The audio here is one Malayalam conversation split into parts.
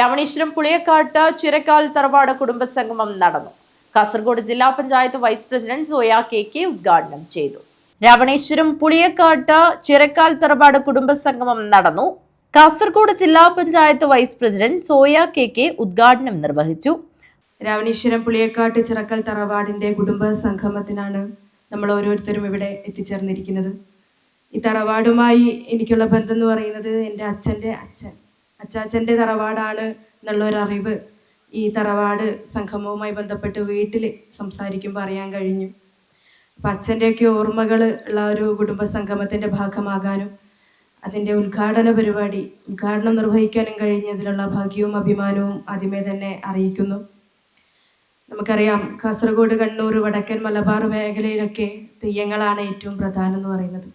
രാവണീശ്വരം പുളിയക്കാട്ട് ചിരക്കാൽ തറവാട് കുടുംബസംഗമം നടന്നു. കാസർഗോഡ് ജില്ലാ panchayat vice president Soya K ഉദ്ഘാടനം ചെയ്തു. രാവണീശ്വരം പുളിയക്കാട്ട് ചിരക്കാൽ തറവാട് കുടുംബസംഗമം നടന്നു. കാസർഗോഡ് ജില്ലാ panchayat vice president Soya K ഉദ്ഘാടനം നിർവഹിച്ചു. രാവണീശ്വരം പുളിയക്കാട്ട് ചിറക്കൽ തറവാടിന്റെ കുടുംബ സംഗമത്തിനാണ് നമ്മൾ ഓരോരുത്തരും ഇവിടെ എത്തിച്ചേർന്നിരിക്കുന്നത്. ഈ തറവാടുമായി എനിക്കുള്ള ബന്ധം എന്ന് പറയുന്നത് എൻ്റെ അച്ചാച്ചൻ്റെ തറവാടാണ് എന്നുള്ളൊരറിവ് ഈ തറവാട് സംഗമവുമായി ബന്ധപ്പെട്ട് വീട്ടിൽ സംസാരിക്കുമ്പോൾ അറിയാൻ കഴിഞ്ഞു. അപ്പം അച്ഛൻ്റെയൊക്കെ ഓർമ്മകൾ ഉള്ള ഒരു കുടുംബ സംഗമത്തിൻ്റെ ഭാഗമാകാനും അതിൻ്റെ ഉദ്ഘാടനം നിർവഹിക്കാനും കഴിഞ്ഞതിലുള്ള ഭാഗ്യവും അഭിമാനവും ആദ്യമേ തന്നെ അറിയിക്കുന്നു. നമുക്കറിയാം, കാസർഗോഡ്, കണ്ണൂർ, വടക്കൻ മലബാർ മേഖലയിലൊക്കെ തെയ്യങ്ങളാണ് ഏറ്റവും പ്രധാനം എന്ന് പറയുന്നത്.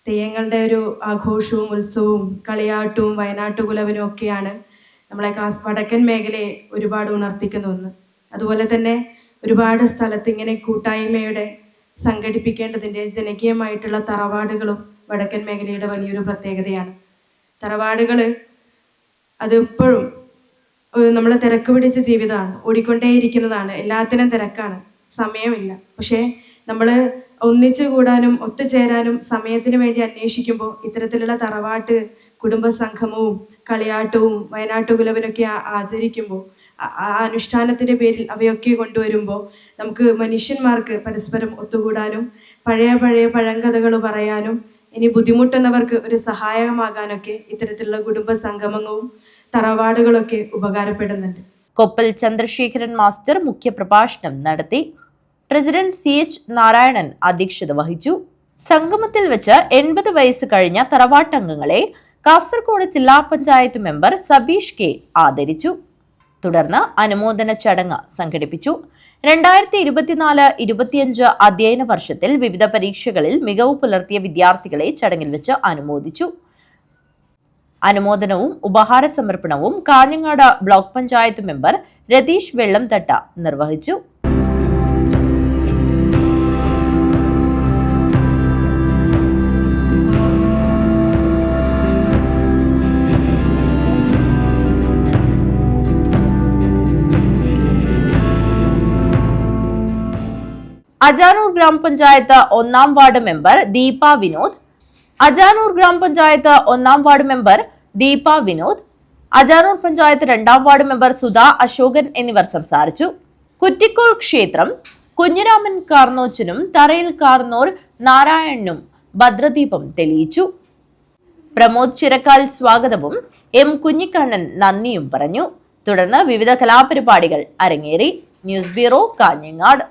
തെയ്യങ്ങളുടെ ഒരു ആഘോഷവും ഉത്സവവും കളിയാട്ടവും വയനാട്ടുകുലവനും ഒക്കെയാണ് നമ്മളെ വടക്കൻ മേഖലയെ ഒരുപാട് ഉണർത്തിക്കുന്ന ഒന്ന്. അതുപോലെ തന്നെ ഒരുപാട് സ്ഥലത്ത് ഇങ്ങനെ കൂട്ടായ്മയുടെ സംഘടിപ്പിക്കേണ്ടതിൻ്റെ ജനകീയമായിട്ടുള്ള തറവാടുകളും വടക്കൻ മേഖലയുടെ വലിയൊരു പ്രത്യേകതയാണ്. തറവാടുകൾ അത് ഇപ്പോഴും നമ്മളെ തിരക്ക് പിടിച്ച ജീവിതമാണ്, ഓടിക്കൊണ്ടേയിരിക്കുന്നതാണ്, എല്ലാത്തിനും തിരക്കാണ്, സമയമില്ല. പക്ഷേ നമ്മൾ ഒന്നിച്ചു കൂടാനും ഒത്തുചേരാനും സമയത്തിന് വേണ്ടി അന്വേഷിക്കുമ്പോൾ ഇത്തരത്തിലുള്ള തറവാട്ട് കുടുംബ സംഗമവും കളിയാട്ടവും വയനാട്ടുകുലവനൊക്കെ ആചരിക്കുമ്പോൾ ആ അനുഷ്ഠാനത്തിൻ്റെ പേരിൽ അവയൊക്കെ കൊണ്ടുവരുമ്പോൾ നമുക്ക് മനുഷ്യന്മാർക്ക് പരസ്പരം ഒത്തുകൂടാനും പഴയ പഴങ്കഥകൾ പറയാനും ഇനി ബുദ്ധിമുട്ടുന്നവർക്ക് ഒരു സഹായകമാകാനൊക്കെ ഇത്തരത്തിലുള്ള കുടുംബ സംഗമങ്ങളും തറവാടുകളൊക്കെ ഉപകാരപ്പെടുന്നുണ്ട്. കൊപ്പൽ ചന്ദ്രശേഖരൻ മാസ്റ്റർ മുഖ്യപ്രഭാഷണം നടത്തി. പ്രസിഡന്റ് CH നാരായണൻ അധ്യക്ഷത വഹിച്ചു. സംഗമത്തിൽ വെച്ച് 80 വയസ്സ് കഴിഞ്ഞ തറവാട്ടംഗങ്ങളെ കാസർഗോഡ് ജില്ലാ പഞ്ചായത്ത് മെമ്പർ സബീഷ് കെ ആദരിച്ചു. തുടർന്ന് അനുമോദന ചടങ്ങ് സംഘടിപ്പിച്ചു. 2024-25 അധ്യയന വർഷത്തിൽ വിവിധ പരീക്ഷകളിൽ മികവ് പുലർത്തിയ വിദ്യാർത്ഥികളെ ചടങ്ങിൽ വെച്ച് അനുമോദിച്ചു. അനുമോദനവും ഉപഹാര സമർപ്പണവും കാഞ്ഞങ്ങാട് ബ്ലോക്ക് പഞ്ചായത്ത് മെമ്പർ രതീഷ് വെള്ളംതട്ട നിർവഹിച്ചു. അജാനൂർ ഗ്രാമപഞ്ചായത്ത് 1-ാം വാർഡ് മെമ്പർ ദീപ വിനോദ്, അജാനൂർ ഗ്രാമപഞ്ചായത്ത് 1-ാം ward member Deepa Vinod, Ajanur panchayat 2-ാം ward member Sudha Ashokan എന്നിവർ സംസാരിച്ചു. കുറ്റിക്കോൾ ക്ഷേത്രം കുഞ്ഞിരാമൻ കാർന്നോച്ചനും തറയിൽ കാർന്നോർ നാരായണനും ഭദ്രദീപം തെളിയിച്ചു. പ്രമോദ് ചിരക്കാൽ സ്വാഗതവും M കുഞ്ഞിക്കണ്ണൻ നന്ദിയും പറഞ്ഞു. തുടർന്ന് വിവിധ കലാപരിപാടികൾ അരങ്ങേറി. News bureau, Kanhangad.